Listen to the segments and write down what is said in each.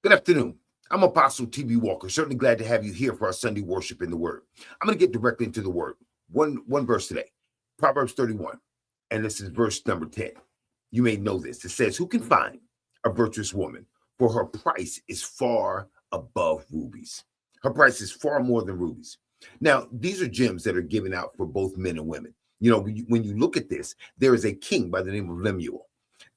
Good afternoon. I'm Apostle T.B. Walker. Certainly glad to have you here for our Sunday worship in the Word. I'm going to get directly into the Word. One verse today, Proverbs 31, and this is verse number 10. You may know this. It says, "Who can find a virtuous woman? For her price is far above rubies." Her price is far more than rubies. Now, these are gems that are given out for both men and women. You know, when you look at this, there is a king by the name of Lemuel,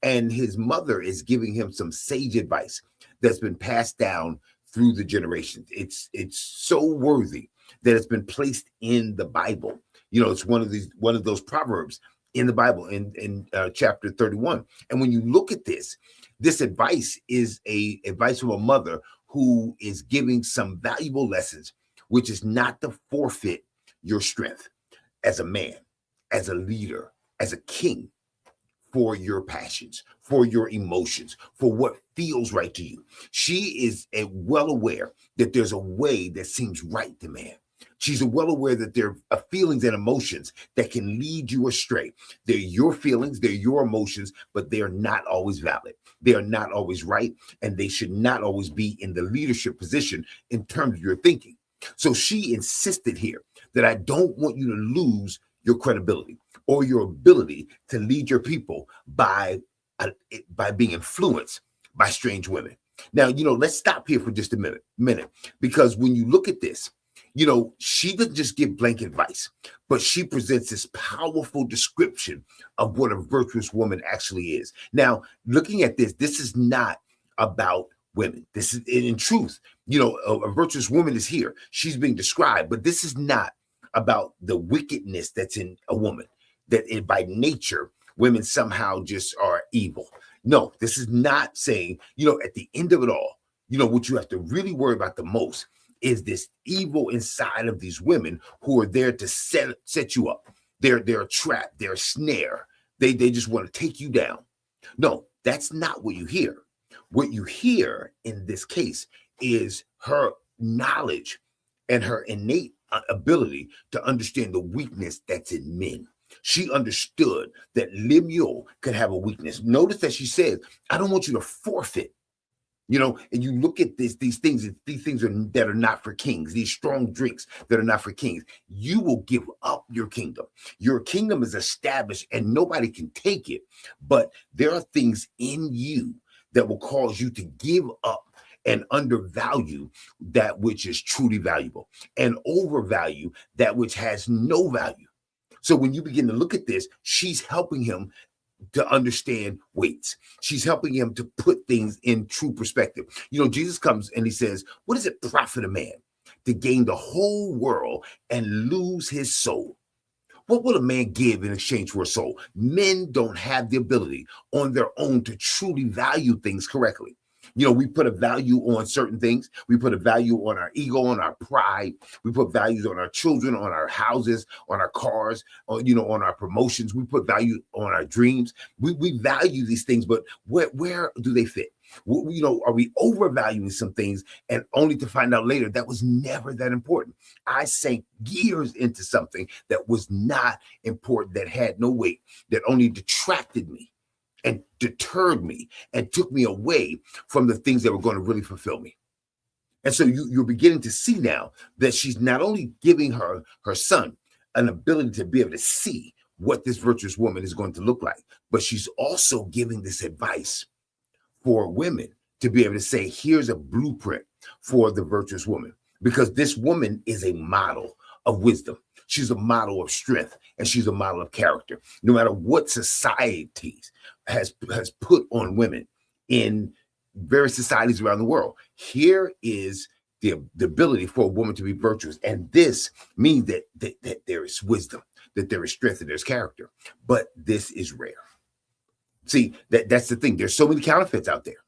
and his mother is giving him some sage advice that's been passed down through the generations. It's so worthy that it's been placed in the Bible. You know, it's one of those proverbs in the Bible in chapter 31. And when you look at this advice is a advice from a mother who is giving some valuable lessons, which is not to forfeit your strength as a man, as a leader, as a king, for your passions, for your emotions, for what feels right to you. She is well aware that there's a way that seems right to man. She's well aware that there are feelings and emotions that can lead you astray. They're your feelings, they're your emotions, but they are not always valid. They are not always right, and they should not always be in the leadership position in terms of your thinking. So she insisted here that I don't want you to lose your credibility or your ability to lead your people by being influenced by strange women. Now, let's stop here for just a minute, because when you look at this, she doesn't just give blanket advice, but she presents this powerful description of what a virtuous woman actually is. Now, looking at this is not about women. This is, in truth, a virtuous woman is here. She's being described, but this is not about the wickedness that's in a woman, that by nature, women somehow just are evil. No, this is not saying, at the end of it all, what you have to really worry about the most is this evil inside of these women who are there to set you up. They're a trap, they're a snare. They just want to take you down. No, that's not what you hear. What you hear in this case is her knowledge and her innate ability to understand the weakness that's in men. She understood that Lemuel could have a weakness. Notice that she says, I don't want you to forfeit. And you look at these things that are not for kings, these strong drinks that are not for kings. You will give up your kingdom. Your kingdom is established and nobody can take it. But there are things in you that will cause you to give up and undervalue that which is truly valuable and overvalue that which has no value. So when you begin to look at this, she's helping him to understand weights. She's helping him to put things in true perspective. Jesus comes and he says, what does it profit a man to gain the whole world and lose his soul? What will a man give in exchange for a soul? Men don't have the ability on their own to truly value things correctly. We put a value on certain things. We put a value on our ego, on our pride. We put values on our children, on our houses, on our cars, on our promotions. We put value on our dreams. We value these things, but where do they fit? Are we overvaluing some things and only to find out later that was never that important? I sank gears into something that was not important, that had no weight, that only detracted me and deterred me and took me away from the things that were going to really fulfill me. And so you're beginning to see now that she's not only giving her son an ability to be able to see what this virtuous woman is going to look like, but she's also giving this advice for women to be able to say, here's a blueprint for the virtuous woman, because this woman is a model of wisdom. She's a model of strength, and she's a model of character. No matter what societies has put on women in various societies around the world, here is the ability for a woman to be virtuous. And this means that there is wisdom, that there is strength, and there's character. But this is rare. See, that's the thing. There's so many counterfeits out there.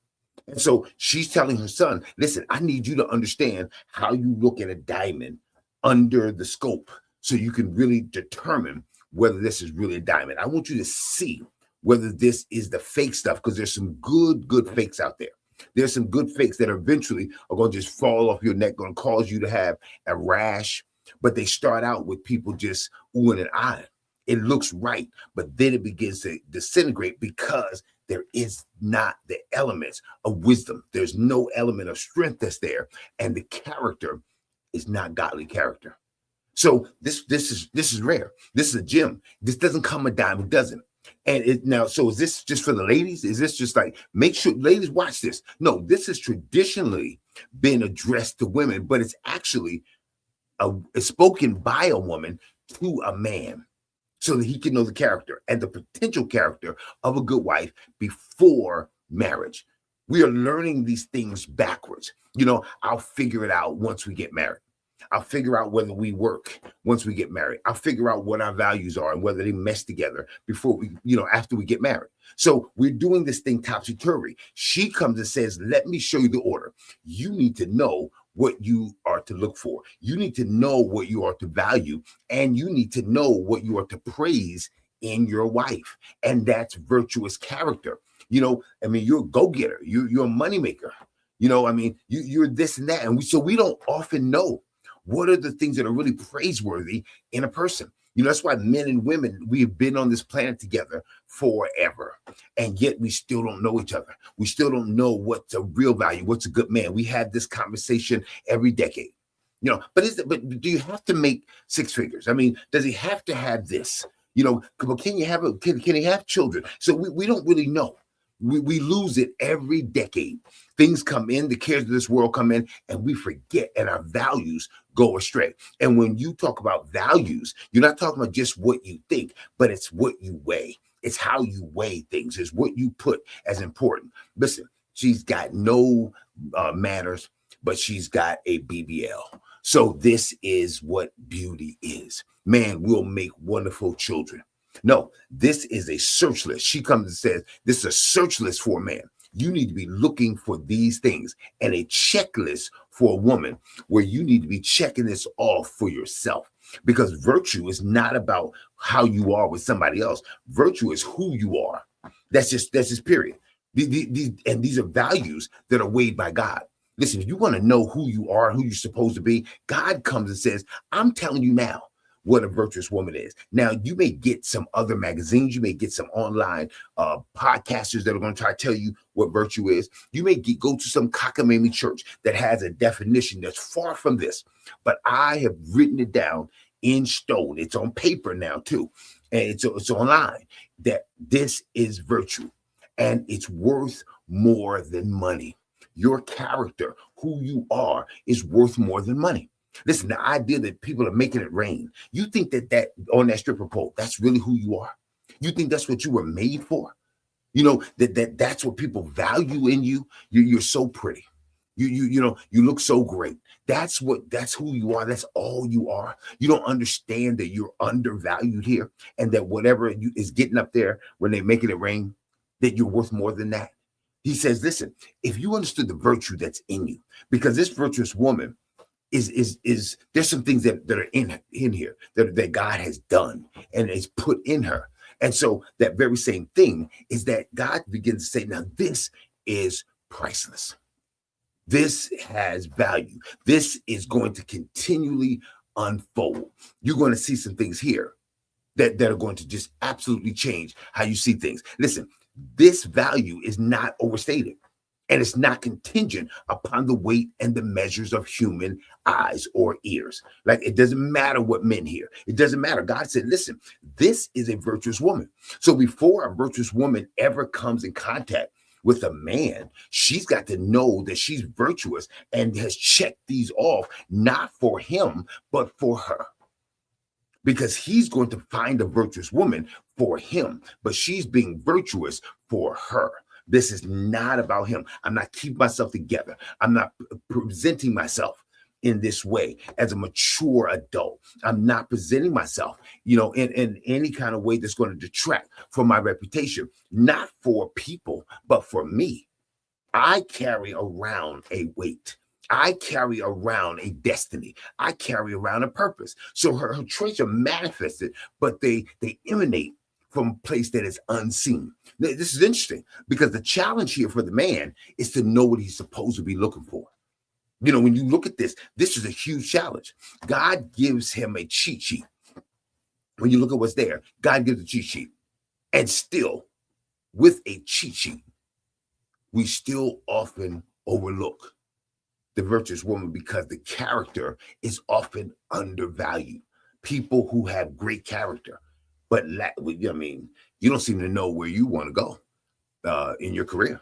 And so she's telling her son, listen, I need you to understand how you look at a diamond under the scope so you can really determine whether this is really a diamond. I want you to see whether this is the fake stuff, because there's some good fakes out there. There's some good fakes that eventually are going to just fall off your neck, going to cause you to have a rash. But they start out with people just oohing and ahhing. It looks right, but then it begins to disintegrate because there is not the elements of wisdom. There's no element of strength that's there, and the character is not godly character. So this is rare. This is a gem. This doesn't come a dime a dozen. And it now, so is this just for the ladies? Is this just like, make sure ladies watch this? No, this has traditionally been addressed to women, but it's actually it's spoken by a woman to a man so that he can know the character and the potential character of a good wife before marriage. We are learning these things backwards. I'll figure it out once we get married. I'll figure out whether we work once we get married. I'll figure out what our values are and whether they mesh together before after we get married. So we're doing this thing topsy-turvy. She comes and says, let me show you the order. You need to know what you are to look for. You need to know what you are to value, and you need to know what you are to praise in your wife. And that's virtuous character. You're a go-getter. You're a moneymaker. You're this and that. And so we don't often know what are the things that are really praiseworthy in a person. That's why men and women, we've been on this planet together forever. And yet we still don't know each other. We still don't know what's a real value, what's a good man. We have this conversation every decade. But do you have to make six figures? Does he have to have this? Can you have can he have children? So we don't really know. We lose it every decade. Things come in, the cares of this world come in, and we forget, and our values go astray. And when you talk about values, you're not talking about just what you think, but it's what you weigh. It's how you weigh things. It's what you put as important. Listen, she's got no manners, but she's got a BBL. So this is what beauty is. Man will make wonderful children. No, this is a search list. She comes and says, this is a search list for a man. You need to be looking for these things, and a checklist for a woman where you need to be checking this off for yourself, because virtue is not about how you are with somebody else. Virtue is who you are. That's just period. These are values that are weighed by God. Listen, if you want to know who you are, who you're supposed to be, God comes and says, I'm telling you now what a virtuous woman is. Now, you may get some other magazines, you may get some online podcasters that are going to try to tell you what virtue is. You may go to some cockamamie church that has a definition that's far from this, but I have written it down in stone. It's on paper now too, and it's online, that this is virtue, and it's worth more than money. Your character, who you are, is worth more than money. Listen, the idea that people are making it rain, you think that on that stripper pole, that's really who you are? You think that's what you were made for? That's what people value in you. You're so pretty. You look so great. That's who you are. That's all you are. You don't understand that you're undervalued here, and that whatever is getting up there when they're making it rain, that you're worth more than that. He says, listen, if you understood the virtue that's in you, because this virtuous woman is there's some things that are in here that God has done and is put in her. And so that very same thing is that God begins to say, now this is priceless. This has value. This is going to continually unfold. You're going to see some things here that are going to just absolutely change how you see things. Listen, this value is not overstated. And it's not contingent upon the weight and the measures of human eyes or ears. Like, it doesn't matter what men hear. It doesn't matter. God said, listen, this is a virtuous woman. So before a virtuous woman ever comes in contact with a man, she's got to know that she's virtuous and has checked these off, not for him, but for her. Because he's going to find a virtuous woman for him, but she's being virtuous for her. This is not about him. I'm not keeping myself together. I'm not presenting myself in this way as a mature adult. I'm not presenting myself, in any kind of way that's going to detract from my reputation, not for people, but for me. I carry around a weight. I carry around a destiny. I carry around a purpose. So her traits are manifested, but they emanate from a place that is unseen. This is interesting, because the challenge here for the man is to know what he's supposed to be looking for. When you look at this is a huge challenge. God gives him a cheat sheet. When you look at what's there, God gives a cheat sheet. And still, with a cheat sheet, we still often overlook the virtuous woman because the character is often undervalued. People who have great character, but I mean, you don't seem to know where you want to go in your career.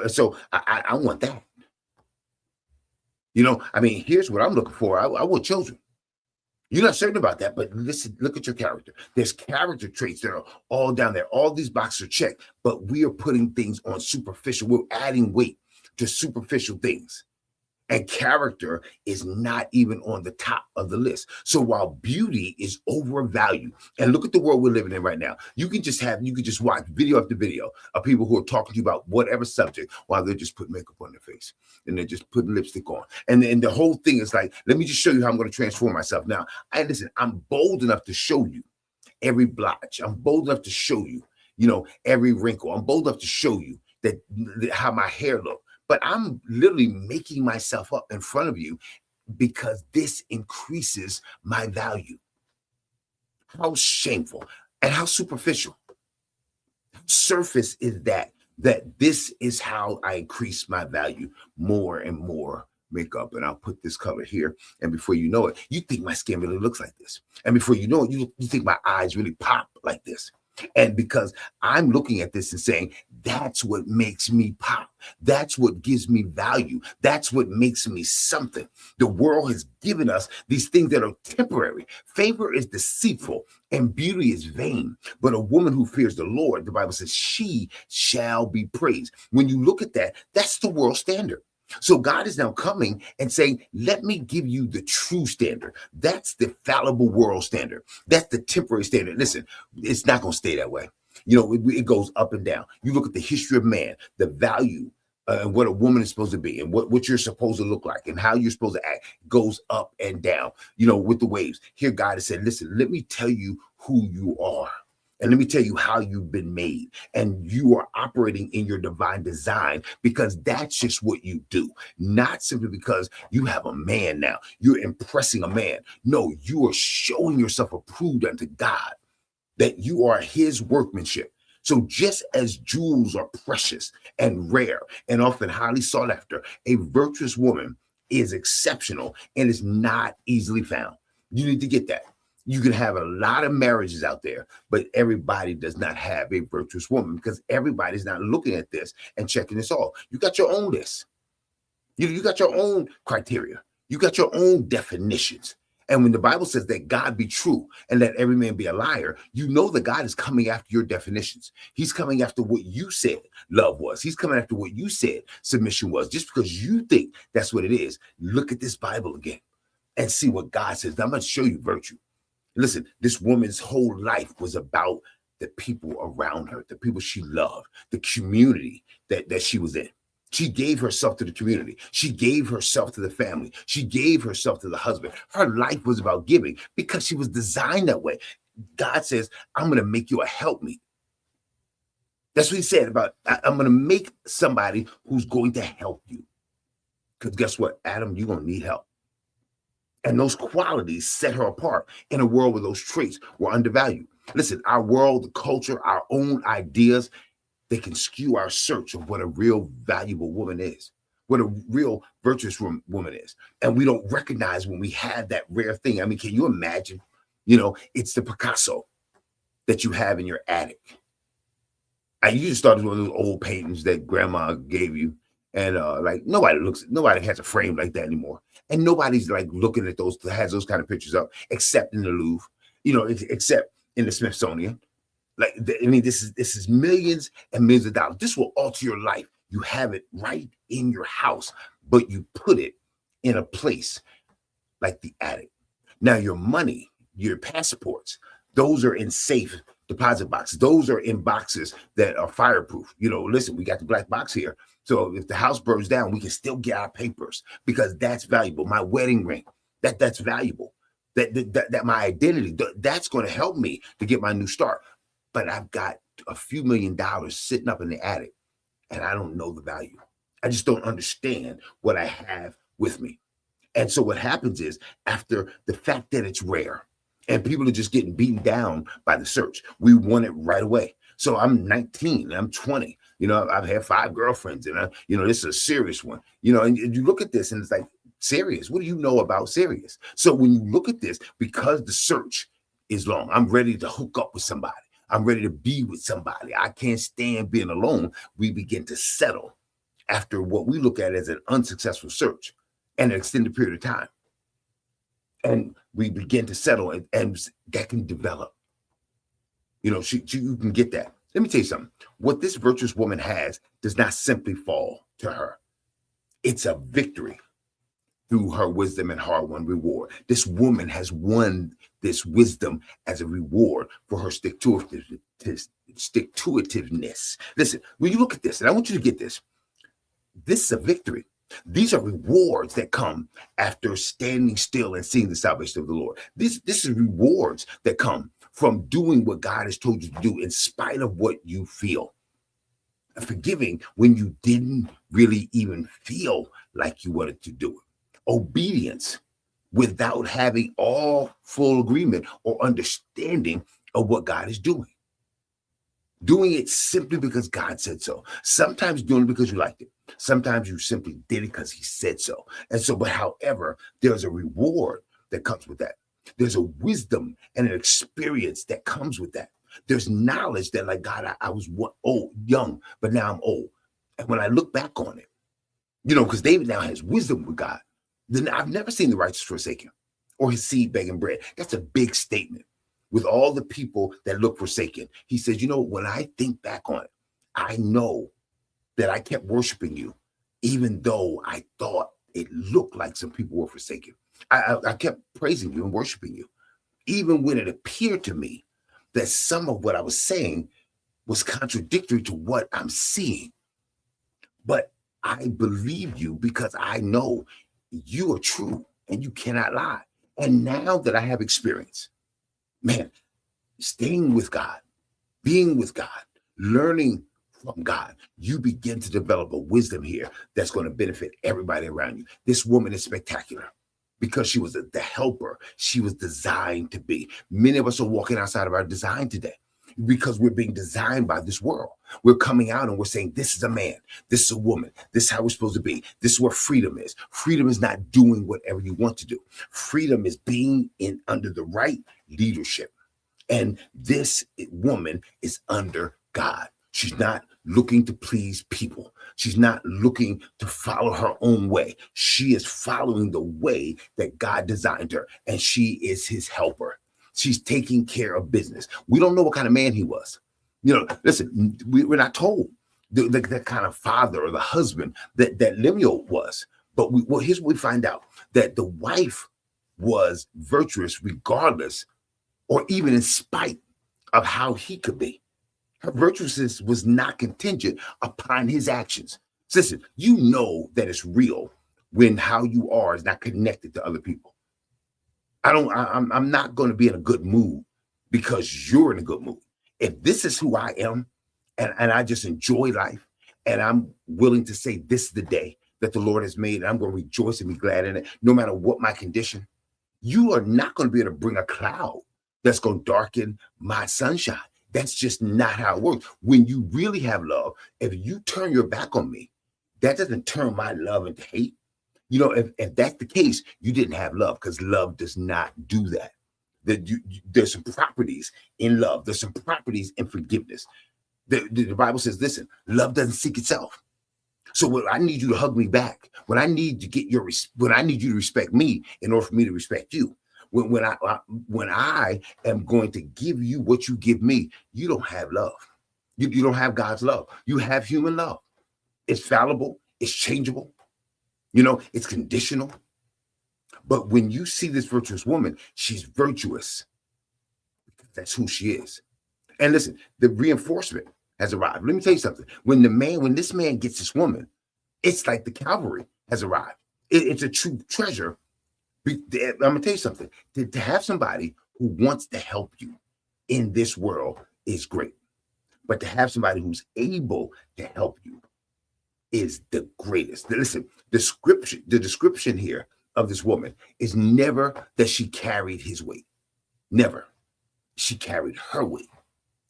So I want that. I mean, here's what I'm looking for. I want children. You're not certain about that, but listen, look at your character. There's character traits that are all down there. All these boxes are checked, but we are putting things on superficial. We're adding weight to superficial things. And character is not even on the top of the list. So while beauty is overvalued, and look at the world we're living in right now, you can just watch video after video of people who are talking to you about whatever subject while they're just putting makeup on their face and they're just putting lipstick on. And then the whole thing is like, let me just show you how I'm going to transform myself. Now, I'm bold enough to show you every blotch. I'm bold enough to show you, every wrinkle. I'm bold enough to show you that how my hair looks. But I'm literally making myself up in front of you because this increases my value. How shameful and how superficial. Surface is that this is how I increase my value. More and more makeup, and I'll put this color here. And before you know it, you think my skin really looks like this. And before you know it, you think my eyes really pop like this. And because I'm looking at this and saying, that's what makes me pop. That's what gives me value. That's what makes me something. The world has given us these things that are temporary. Favor is deceitful and beauty is vain. But a woman who fears the Lord, the Bible says, she shall be praised. When you look at that, that's the world standard. So God is now coming and saying, let me give you the true standard. That's the fallible world standard. That's the temporary standard. Listen, it's not going to stay that way. It goes up and down. You look at the history of man, the value and what a woman is supposed to be and what you're supposed to look like and how you're supposed to act goes up and down, with the waves. Here God has said, listen, let me tell you who you are. And let me tell you how you've been made. And you are operating in your divine design because that's just what you do. Not simply because you have a man now. You're impressing a man. No, you are showing yourself approved unto God, that you are his workmanship. So just as jewels are precious and rare and often highly sought after, a virtuous woman is exceptional and is not easily found. You need to get that. You can have a lot of marriages out there, but everybody does not have a virtuous woman because everybody's not looking at this and checking this off. You got your own list. You got your own criteria. You got your own definitions. And when the Bible says that God be true and let every man be a liar, you know that God is coming after your definitions. He's coming after what you said love was. He's coming after what you said submission was. Just because you think that's what it is, look at this Bible again and see what God says. Now, I'm going to show you virtue. Listen, this woman's whole life was about the people around her, the people she loved, the community that she was in. She gave herself to the community. She gave herself to the family. She gave herself to the husband. Her life was about giving because she was designed that way. God says, I'm going to make you a helpmeet. That's what he said about, I'm going to make somebody who's going to help you. Because guess what, Adam, you're going to need help. And those qualities set her apart in a world where those traits were undervalued. Listen, our world, the culture, our own ideas, they can skew our search of what a real valuable woman is, what a real virtuous woman is. And we don't recognize when we have that rare thing. I mean, can you imagine? It's the Picasso that you have in your attic. And you just started one of those old paintings that grandma gave you. And nobody has a frame like that anymore. And nobody's like looking at has those kind of pictures up, except in the Louvre, except in the Smithsonian. This is millions and millions of dollars. This will alter your life. You have it right in your house, but you put it in a place like the attic. Now, your money, your passports, those are in safe deposit boxes. Those are in boxes that are fireproof. Listen, we got the black box here. So if the house burns down, we can still get our papers because that's valuable. My wedding ring, that's valuable. That my identity, that's going to help me to get my new start. But I've got a few $1 million sitting up in the attic and I don't know the value. I just don't understand what I have with me. And so what happens is, after the fact that it's rare and people are just getting beaten down by the search, we want it right away. So I'm 19, I'm 20. I've had 5 girlfriends, and this is a serious one. And you look at this and it's like, serious. What do you know about serious? So when you look at this, because the search is long, I'm ready to hook up with somebody. I'm ready to be with somebody. I can't stand being alone. We begin to settle after what we look at as an unsuccessful search and an extended period of time. And we begin to settle, and that can develop. You can get that. Let me tell you something. What this virtuous woman has does not simply fall to her. It's a victory through her wisdom and hard-won reward. This woman has won this wisdom as a reward for her stick-to-itiveness. Listen, when you look at this, and I want you to get this, this is a victory. These are rewards that come after standing still and seeing the salvation of the Lord. This is rewards that come from doing what God has told you to do in spite of what you feel. Forgiving when you didn't really even feel like you wanted to do it. Obedience without having all full agreement or understanding of what God is doing. Doing it simply because God said so. Sometimes doing it because you liked it. Sometimes you simply did it because he said so. But however, there's a reward that comes with that. There's a wisdom and an experience that comes with that. There's knowledge that, like, God, I was young, but now I'm old. And when I look back on it, because David now has wisdom with God, then I've never seen the righteous forsaken or his seed begging bread. That's a big statement. With all the people that look forsaken, he says, when I think back on it, I know that I kept worshiping you, even though I thought it looked like some people were forsaken. I kept praising you and worshiping you, even when it appeared to me that some of what I was saying was contradictory to what I'm seeing. But I believe you because I know you are true and you cannot lie. And now that I have experience, man, staying with God, being with God, learning from God, you begin to develop a wisdom here that's going to benefit everybody around you. This woman is spectacular because she was the helper she was designed to be. Many of us are walking outside of our design today because we're being designed by this world. We're coming out and we're saying, this is a man, this is a woman, this is how we're supposed to be. This is what freedom is. Freedom is not doing whatever you want to do. Freedom is being under the right leadership. And this woman is under God. She's not looking to please people. She's not looking to follow her own way. She is following the way that God designed her, and she is his helper. She's taking care of business. We don't know what kind of man he was. Listen, we're not told the kind of father or the husband that Lemuel was. But here's what we find out, that the wife was virtuous regardless or even in spite of how he could be. Her virtuousness was not contingent upon his actions. Listen, you know that it's real when how you are is not connected to other people. I'm not going to be in a good mood because you're in a good mood. If this is who I am and I just enjoy life and I'm willing to say this is the day that the Lord has made and I'm going to rejoice and be glad in it, no matter what my condition, you are not going to be able to bring a cloud that's going to darken my sunshine. That's just not how it works. When you really have love, if you turn your back on me, that doesn't turn my love into hate. If that's the case, you didn't have love, because love does not do that. There's some properties in love. There's some properties in forgiveness. The Bible says, listen, love doesn't seek itself. So when I need you to hug me back, when I need you to respect me in order for me to respect you, when I am going to give you what you give me, you don't have love. You don't have God's love. You have human love. It's fallible. It's changeable. It's conditional. But when you see this virtuous woman, she's virtuous. That's who she is. And listen, the reinforcement has arrived. Let me tell you something. When this man gets this woman, it's like the cavalry has arrived. It's a true treasure. I'm going to tell you something. To have somebody who wants to help you in this world is great. But to have somebody who's able to help you is the greatest. Listen, the description here of this woman is never that she carried his weight. Never. She carried her weight.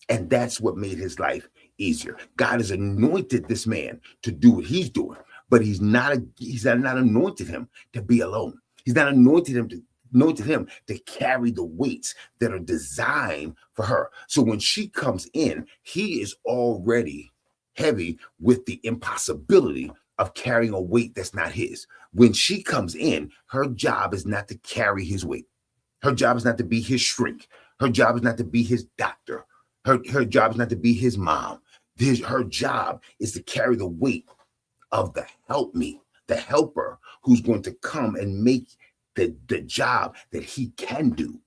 And that's what made his life easier. God has anointed this man to do what he's doing, but he's not anointed him to be alone. He's not anointed him to carry the weights that are designed for her. So when she comes in, he is already heavy with the impossibility of carrying a weight that's not his. When she comes in, her job is not to carry his weight. Her job is not to be his shrink. Her job is not to be his doctor. Her job is not to be his mom. Her job is to carry the weight of the helpmeet, the helper who's going to come and make the job that he can do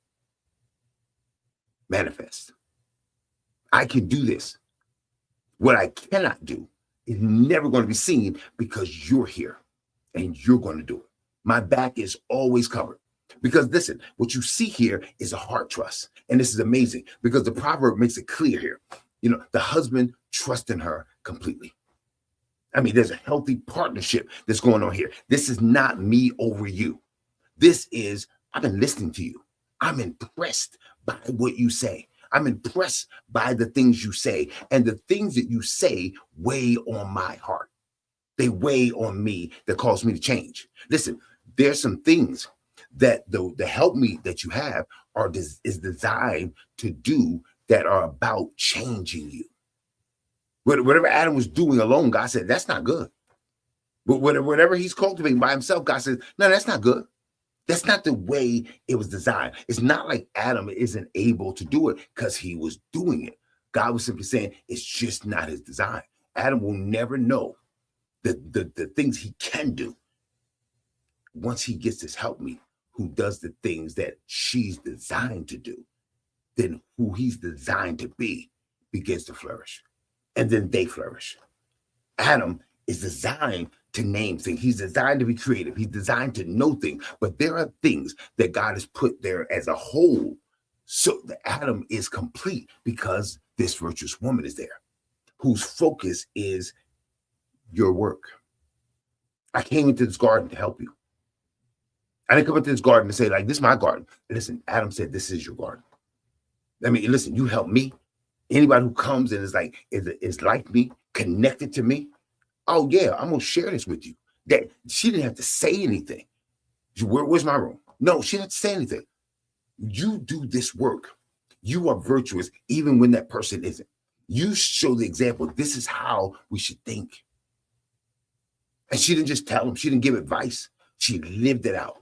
manifest. I can do this. What I cannot do is never going to be seen because you're here and you're going to do it. My back is always covered. Because listen, what you see here is a heart trust. And this is amazing because the proverb makes it clear here. The husband trusts in her completely. I mean, there's a healthy partnership that's going on here. This is not me over you. This is, I've been listening to you. I'm impressed by what you say. I'm impressed by the things you say. And the things that you say weigh on my heart. They weigh on me that cause me to change. Listen, there's some things that the help me that you have is designed to do that are about changing you. Whatever Adam was doing alone, God said, that's not good. But whatever he's cultivating by himself, God says, no, that's not good. That's not the way it was designed. It's not like Adam isn't able to do it because he was doing it. God was simply saying it's just not his design. Adam will never know the things he can do once he gets this help me who does the things that she's designed to do. Then who he's designed to be begins to flourish. And then they flourish. Adam is designed to name things. He's designed to be creative. He's designed to know things. But there are things that God has put there as a whole. So that Adam is complete because this virtuous woman is there, whose focus is your work. I came into this garden to help you. I didn't come into this garden to say, like, this is my garden. Listen, Adam said, this is your garden. I mean, listen, you help me. Anybody who comes and is like me, connected to me, oh yeah, I'm gonna share this with you. That she didn't have to say anything. Where's my room? No, she didn't say anything. You do this work. You are virtuous even when that person isn't. You show the example. This is how we should think. And she didn't just tell him. She didn't give advice. She lived it out.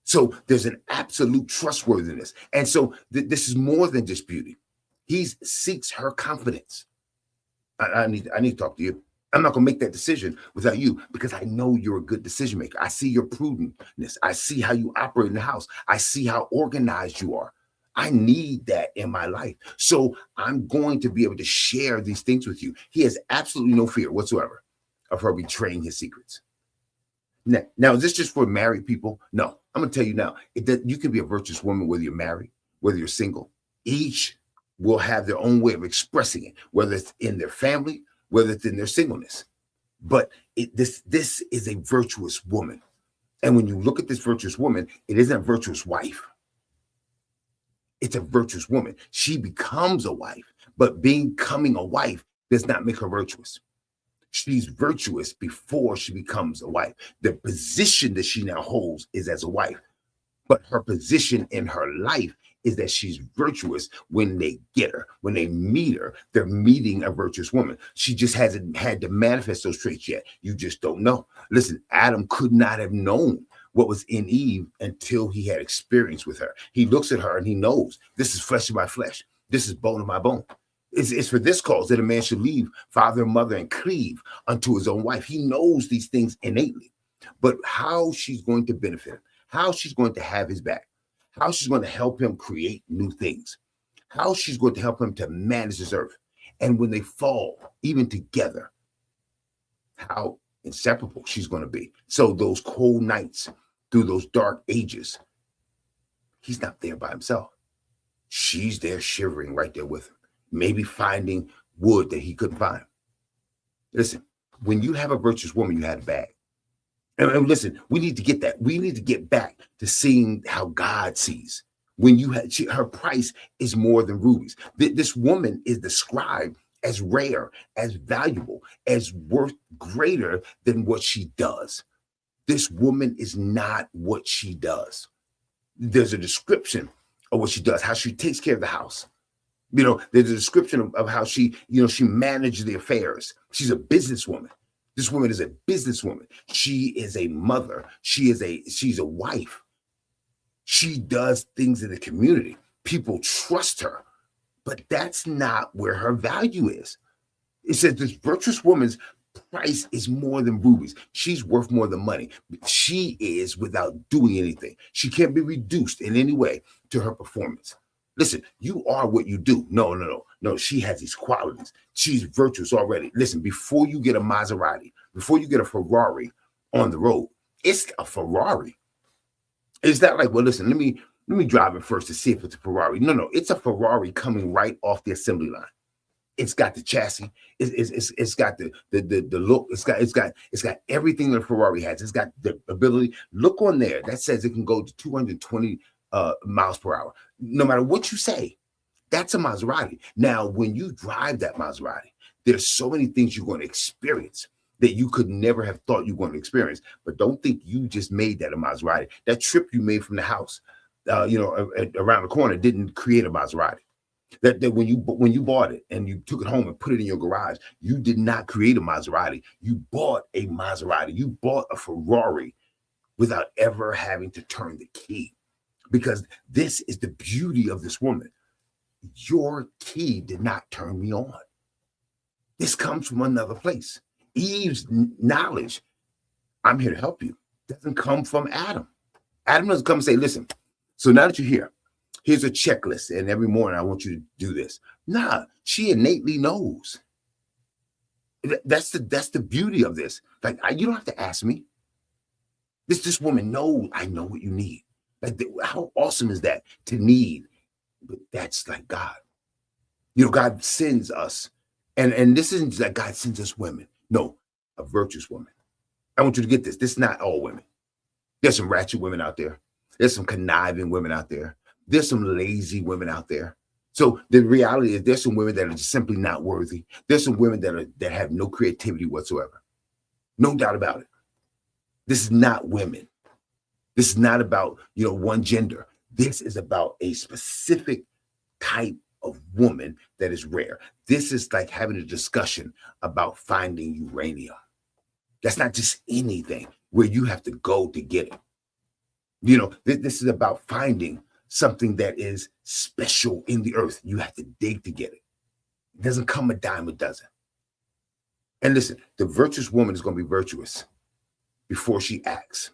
So there's an absolute trustworthiness. And so this is more than just beauty. He seeks her confidence. I need to talk to you. I'm not going to make that decision without you because I know you're a good decision maker. I see your prudentness. I see how you operate in the house. I see how organized you are. I need that in my life. So I'm going to be able to share these things with you. He has absolutely no fear whatsoever of her betraying his secrets. Now, is this just for married people? No, I'm going to tell you now, you can be a virtuous woman whether you're married, whether you're single. Each will have their own way of expressing it, whether it's in their family, whether it's in their singleness. But this is a virtuous woman. And when you look at this virtuous woman, it isn't a virtuous wife. It's a virtuous woman. She becomes a wife, but becoming a wife does not make her virtuous. She's virtuous before she becomes a wife. The position that she now holds is as a wife. But her position in her life is that she's virtuous when they get her. When they meet her, they're meeting a virtuous woman. She just hasn't had to manifest those traits yet. You just don't know. Listen, Adam could not have known what was in Eve until he had experience with her. He looks at her and he knows this is flesh of my flesh. This is bone of my bone. It's for this cause that a man should leave father and mother and cleave unto his own wife. He knows these things innately. But how she's going to benefit him, how she's going to have his back, how she's going to help him create new things, how she's going to help him to manage this earth. And when they fall, even together, how inseparable she's going to be. So those cold nights, through those dark ages, he's not there by himself. She's there shivering right there with him, maybe finding wood that he couldn't find. Listen, when you have a virtuous woman, you have a bag. And listen, we need to get that. We need to get back to seeing how God sees. When you had her price is more than rubies. This woman is described as rare, as valuable, as worth greater than what she does. This woman is not what she does. There's a description of what she does, how she takes care of the house. There's a description of how she managed the affairs. She's a businesswoman. This woman is a businesswoman. She is a mother. She's a wife. She does things in the community. People trust her, but that's not where her value is. It says this virtuous woman's price is more than rubies. She's worth more than money. She is without doing anything. She can't be reduced in any way to her performance. Listen, you are what you do. No. She has these qualities. She's virtuous already. Listen, before you get a Maserati, before you get a Ferrari on the road, it's a Ferrari. It's not like, well, listen, let me drive it first to see if it's a Ferrari. No, it's a Ferrari coming right off the assembly line. It's got the chassis. It's got the look. It's got everything that a Ferrari has. It's got the ability. Look on there. That says it can go to 220 miles per hour. No matter what you say, that's a Maserati. Now, when you drive that Maserati, there's so many things you're going to experience that you could never have thought you were going to experience. But don't think you just made that a Maserati. That trip you made from the house, around the corner didn't create a Maserati. That when you bought it and you took it home and put it in your garage, you did not create a Maserati. You bought a Maserati. You bought a Ferrari without ever having to turn the key. Because this is the beauty of this woman. Your key did not turn me on. This comes from another place. Eve's knowledge, I'm here to help you, doesn't come from Adam. Adam doesn't come and say, listen, so now that you're here, here's a checklist, and every morning I want you to do this. Nah, she innately knows. That's the beauty of this. Like, you don't have to ask me. This woman knows I know what you need. Like, how awesome is that to need? But that's like God. God sends us, and this isn't that God sends us women. No, a virtuous woman. I want you to get this. This is not all women. There's some ratchet women out there. There's some conniving women out there. There's some lazy women out there. So the reality is there's some women that are just simply not worthy. There's some women that have no creativity whatsoever. No doubt about it. This is not women. This is not about, one gender. This is about a specific type of woman that is rare. This is like having a discussion about finding uranium. That's not just anything where you have to go to get it. This is about finding something that is special in the earth. You have to dig to get it. It doesn't come a dime a dozen. And listen, the virtuous woman is going to be virtuous before she acts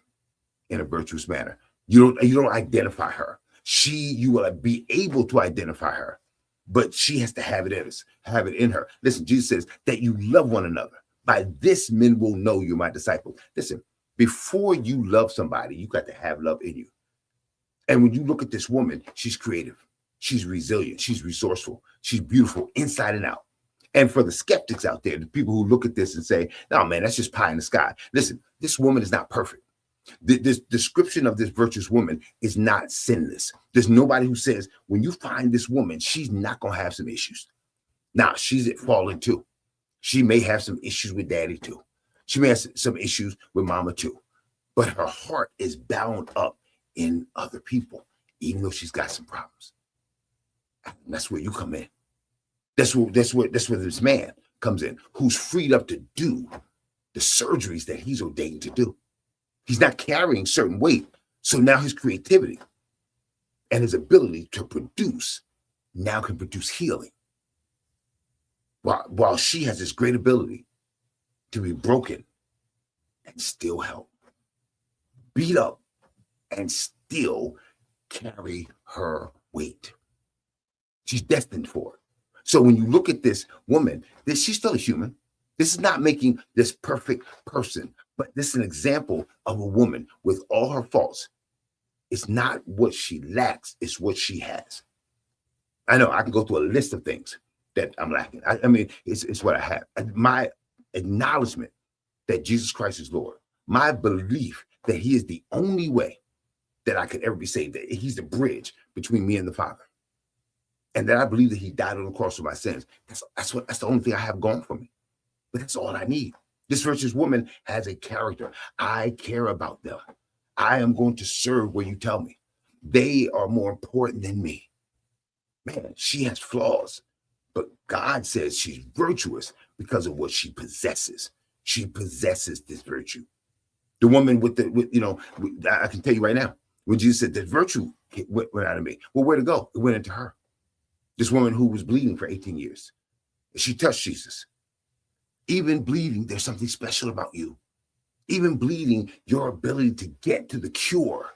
in a virtuous manner. You don't identify her. You will be able to identify her, but she has to have it in her. Listen, Jesus says that you love one another. By this, men will know you're my disciple. Listen, before you love somebody, you got to have love in you. And when you look at this woman, she's creative, she's resilient, she's resourceful, she's beautiful inside and out. And for the skeptics out there, the people who look at this and say, "No, man, that's just pie in the sky." Listen, this woman is not perfect. This description of this virtuous woman is not sinless. There's nobody who says, when you find this woman, she's not going to have some issues. Now, she's at fallen too. She may have some issues with daddy too. She may have some issues with mama too. But her heart is bound up in other people, even though she's got some problems. And that's where you come in. That's where this man comes in, who's freed up to do the surgeries that he's ordained to do. He's not carrying certain weight. So now his creativity and his ability to produce now can produce healing. While she has this great ability to be broken and still help, beat up and still carry her weight. She's destined for it. So when you look at this woman, she's still a human. This is not making this perfect person, but this is an example of a woman with all her faults. It's not what she lacks, it's what she has. I know I can go through a list of things that I'm lacking. I mean, it's what I have. My acknowledgement that Jesus Christ is Lord, my belief that he is the only way that I could ever be saved, that he's the bridge between me and the Father, and that I believe that He died on the cross for my sins. That's the only thing I have going for me. But that's all I need. This virtuous woman has a character. I care about them. I am going to serve where you tell me. They are more important than me. Man, she has flaws, but God says she's virtuous because of what she possesses. She possesses this virtue. The woman I can tell you right now, when Jesus said that virtue went out of me, well, where'd it go? It went into her. This woman who was bleeding for 18 years. She touched Jesus. Even bleeding, there's something special about you. Even bleeding, your ability to get to the cure,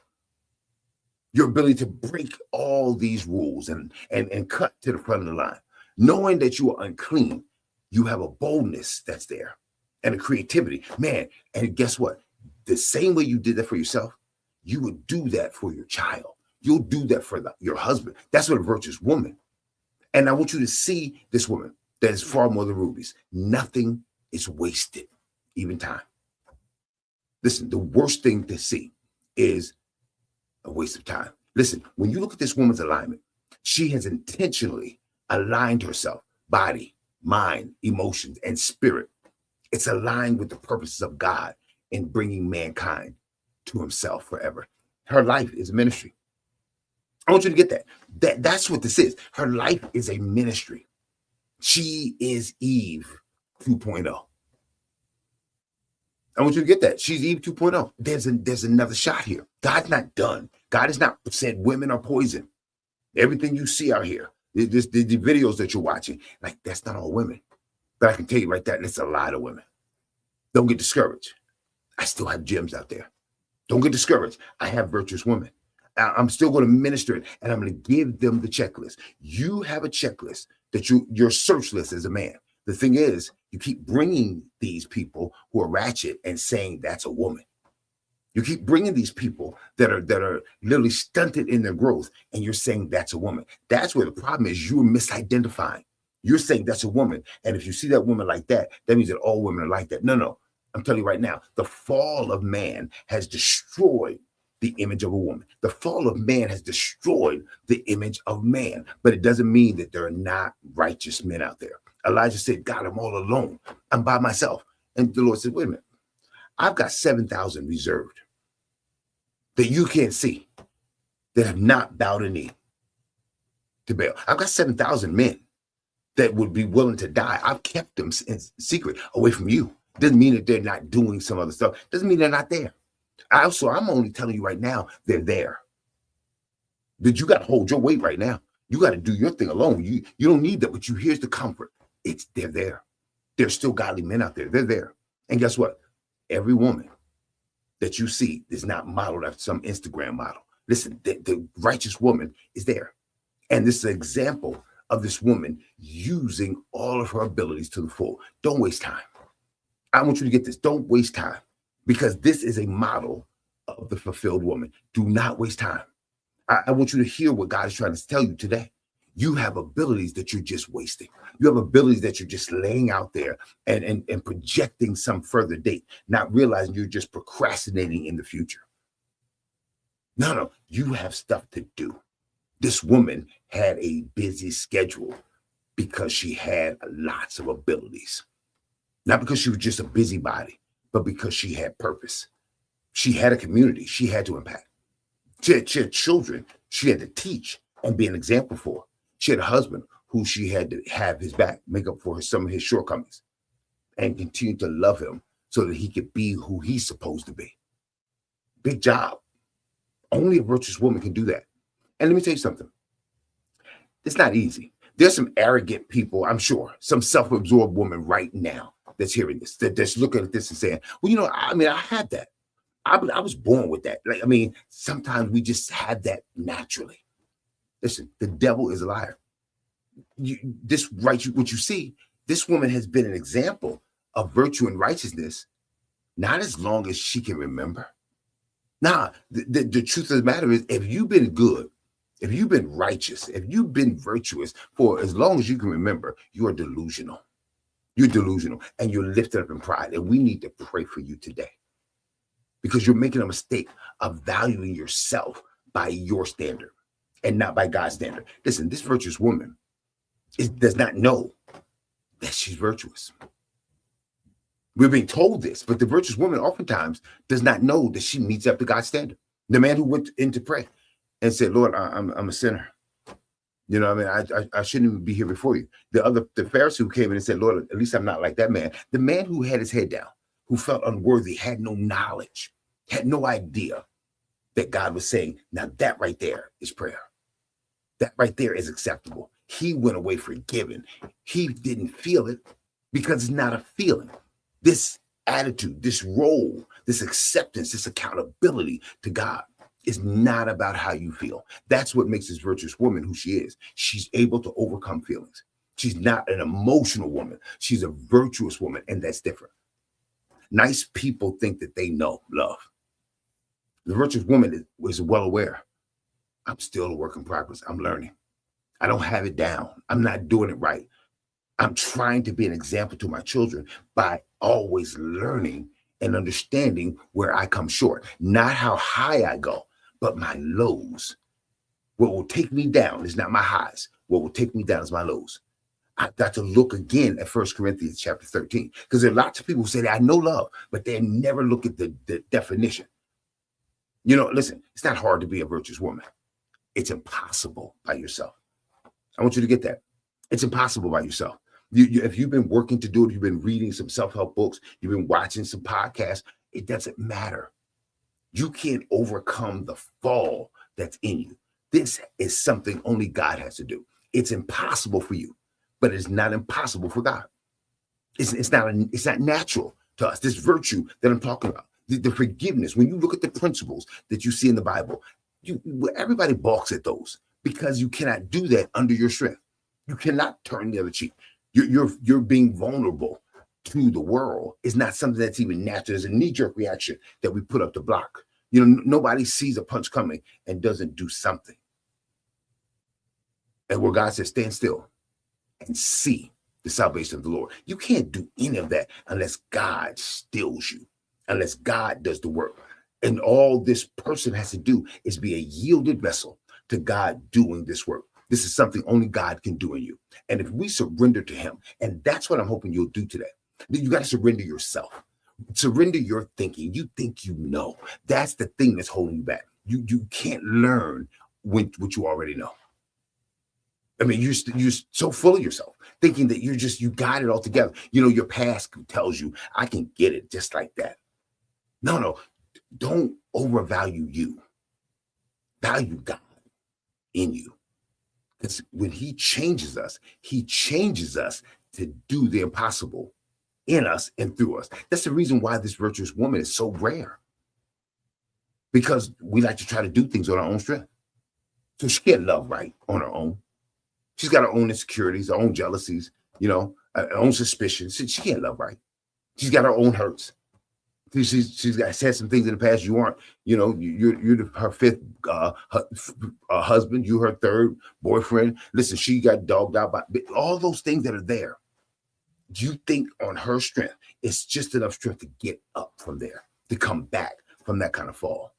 your ability to break all these rules and cut to the front of the line. Knowing that you are unclean, you have a boldness that's there and a creativity. Man, and guess what? The same way you did that for yourself, you would do that for your child. You'll do that for your husband. That's what a virtuous woman. And I want you to see this woman that is far more than rubies. Nothing is wasted, even time. Listen, the worst thing to see is a waste of time. Listen, when you look at this woman's alignment, she has intentionally aligned herself, body, mind, emotions, and spirit. It's aligned with the purposes of God in bringing mankind to Himself forever. Her life is a ministry. I want you to get that. That's what this is. Her life is a ministry. She is Eve 2.0. I want you to get that. She's Eve 2.0. There's another shot here. God's not done. God has not said women are poison. Everything you see out here, the videos that you're watching, like that's not all women. But I can tell you right there, it's a lot of women. Don't get discouraged. I still have gems out there. Don't get discouraged. I have virtuous women. I'm still going to minister it, and I'm going to give them the checklist. You have a checklist that your search list as a man. The thing is, you keep bringing these people who are ratchet and saying that's a woman. You keep bringing these people that are literally stunted in their growth, and you're saying that's a woman. That's where the problem is. You're misidentifying. You're saying that's a woman, and if you see that woman like that, that means that all women are like that. No. I'm telling you right now, the fall of man has destroyed the image of a woman. The fall of man has destroyed the image of man, but it doesn't mean that there are not righteous men out there. Elijah said, God, I'm all alone. I'm by myself. And the Lord said, wait a minute. I've got 7,000 reserved that you can't see, that have not bowed a knee to Baal. I've got 7,000 men that would be willing to die. I've kept them in secret away from you. Doesn't mean that they're not doing some other stuff. Doesn't mean they're not there. I'm only telling you right now, they're there. But you got to hold your weight right now. You got to do your thing alone. You don't need that, but here's the comfort. They're there. There's still godly men out there. They're there. And guess what? Every woman that you see is not modeled after some Instagram model. Listen, the righteous woman is there. And this is an example of this woman using all of her abilities to the full. Don't waste time. I want you to get this. Don't waste time, because this is a model of the fulfilled woman. Do not waste time. I want you to hear what God is trying to tell you today. You have abilities that you're just wasting. You have abilities that you're just laying out there and projecting some further date, not realizing you're just procrastinating in the future. No, you have stuff to do. This woman had a busy schedule because she had lots of abilities. Not because she was just a busybody, but because she had purpose. She had a community she had to impact. She had children she had to teach and be an example for. She had a husband who she had to have his back, make up for some of his shortcomings, and continue to love him so that he could be who he's supposed to be. Big job. Only a virtuous woman can do that. And let me tell you something. It's not easy. There's some arrogant people, I'm sure, some self-absorbed woman right now that's hearing this, that's looking at this and saying, well, I had that. I was born with that. Sometimes we just have that naturally. Listen, the devil is a liar. What you see, this woman has been an example of virtue and righteousness, not as long as she can remember. The truth of the matter is, if you've been good, if you've been righteous, if you've been virtuous for as long as you can remember, you are delusional. You're delusional and you're lifted up in pride. And we need to pray for you today, because you're making a mistake of valuing yourself by your standard. and not by God's standard. Listen, this virtuous woman does not know that she's virtuous. We're being told this, but the virtuous woman oftentimes does not know that she meets up to God's standard. The man who went in to pray and said, Lord, I'm a sinner. You know what I mean? I shouldn't even be here before you. The Pharisee who came in and said, Lord, at least I'm not like that man. The man who had his head down, who felt unworthy, had no knowledge, had no idea that God was saying, now that right there is prayer. That right there is acceptable. He went away forgiven. He didn't feel it because it's not a feeling. This attitude, this role, this acceptance, this accountability to God is not about how you feel. That's what makes this virtuous woman who she is. She's able to overcome feelings. She's not an emotional woman. She's a virtuous woman, and that's different. Nice people think that they know love. The virtuous woman is well aware. I'm still a work in progress. I'm learning. I don't have it down. I'm not doing it right. I'm trying to be an example to my children by always learning and understanding where I come short. Not how high I go, but my lows. What will take me down is not my highs. What will take me down is my lows. I've got to look again at 1 Corinthians chapter 13, because there are lots of people who say that I know love, but they never look at the definition. You know, listen, it's not hard to be a virtuous woman. It's impossible by yourself. I want you to get that. It's impossible by yourself. If you've been working to do it, you've been reading some self-help books, you've been watching some podcasts, it doesn't matter. You can't overcome the fall that's in you. This is something only God has to do. It's impossible for you, but it's not impossible for God. It's not natural to us. This virtue that I'm talking about, the forgiveness. When you look at the principles that you see in the Bible, everybody balks at those because you cannot do that under your strength. You cannot turn the other cheek. You're being vulnerable to the world. It's not something that's even natural. There's a knee-jerk reaction that we put up to block. You know, nobody sees a punch coming and doesn't do something. And where God says, stand still and see the salvation of the Lord. You can't do any of that unless God stills you, unless God does the work. And all this person has to do is be a yielded vessel to God doing this work. This is something only God can do in you. And if we surrender to him, and that's what I'm hoping you'll do today, you got to surrender yourself. Surrender your thinking. You think you know. That's the thing that's holding you back. You can't learn what you already know. I mean, you're so full of yourself, thinking that you got it all together. You know, your past tells you, I can get it just like that. No, don't overvalue you. Value God in you. Because when he changes us to do the impossible in us and through us. That's the reason why this virtuous woman is so rare. Because we like to try to do things on our own strength. So she can't love right on her own. She's got her own insecurities, her own jealousies, you know, her own suspicions. She can't love right. She's got her own hurts. She's got said some things in the past. You aren't, you know, you're her fifth husband. You her third boyfriend. Listen, she got dogged out by all those things that are there. You think on her strength, it's just enough strength to get up from there, to come back from that kind of fall,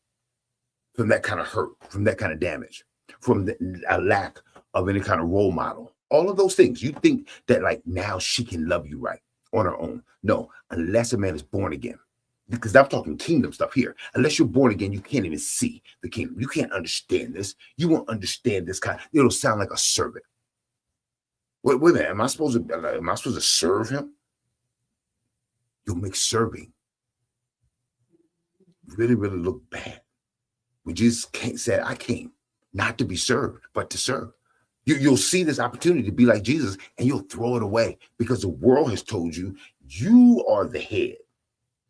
from that kind of hurt, from that kind of damage, from a lack of any kind of role model. All of those things. You think that like now she can love you right on her own. No, unless a man is born again. Because I'm talking kingdom stuff here. Unless you're born again, you can't even see the kingdom. You can't understand this. You won't understand this kind. It'll sound like a servant. Wait a minute. Am I supposed to serve him? You'll make serving really, really look bad. When Jesus said, I came not to be served, but to serve. You'll see this opportunity to be like Jesus, and you'll throw it away because the world has told you you are the head.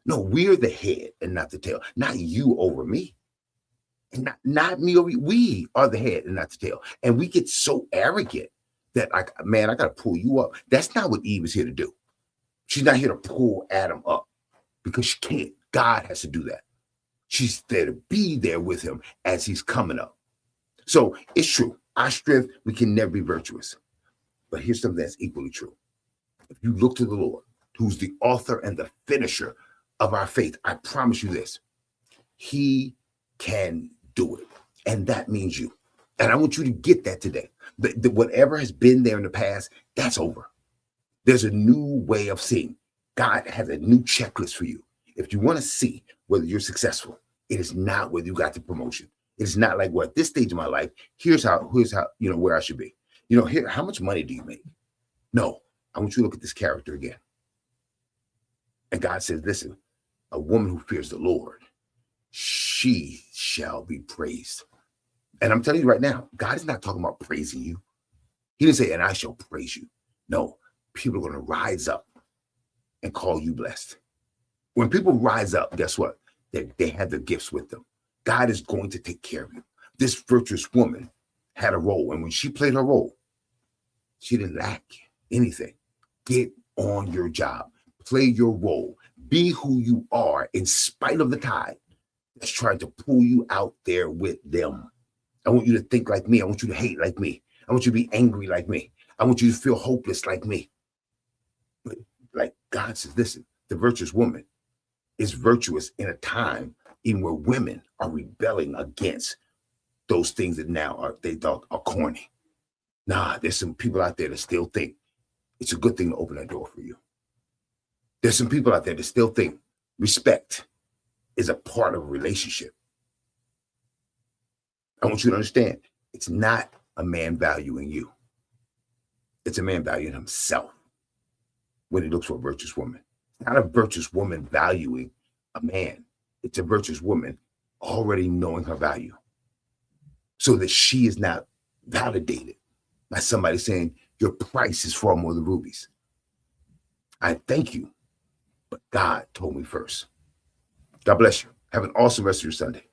No, we're the head and not the tail. Not you over me. And not me over you. We are the head and not the tail. And we get so arrogant that, like, man, I got to pull you up. That's not what Eve is here to do. She's not here to pull Adam up because she can't. God has to do that. She's there to be there with him as he's coming up. So it's true. Our strength, we can never be virtuous. But here's something that's equally true. If you look to the Lord, who's the author and the finisher of our faith, I promise you this, he can do it. And that means you. And I want you to get that today. Whatever has been there in the past, that's over. There's a new way of seeing. God has a new checklist for you. If you want to see whether you're successful, it is not whether you got the promotion. It is not like, well, at this stage of my life, here's how, where I should be. Here, how much money do you make? No, I want you to look at this character again. And God says, listen, a woman who fears the Lord, she shall be praised. And I'm telling you right now, God is not talking about praising you. He didn't say, and I shall praise you. No, people are going to rise up and call you blessed. When people rise up, guess what? They have their gifts with them. God is going to take care of you. This virtuous woman had a role. And when she played her role, she didn't lack anything. Get on your job. Play your role. Be who you are in spite of the tide that's trying to pull you out there with them. I want you to think like me. I want you to hate like me. I want you to be angry like me. I want you to feel hopeless like me. But like God says, listen, the virtuous woman is virtuous in a time even where women are rebelling against those things that now they thought are corny. Nah, there's some people out there that still think it's a good thing to open that door for you. There's some people out there that still think respect is a part of a relationship. I want you to understand, it's not a man valuing you. It's a man valuing himself when he looks for a virtuous woman. It's not a virtuous woman valuing a man. It's a virtuous woman already knowing her value so that she is not validated by somebody saying your price is far more than rubies. I thank you, but God told me first. God bless you. Have an awesome rest of your Sunday.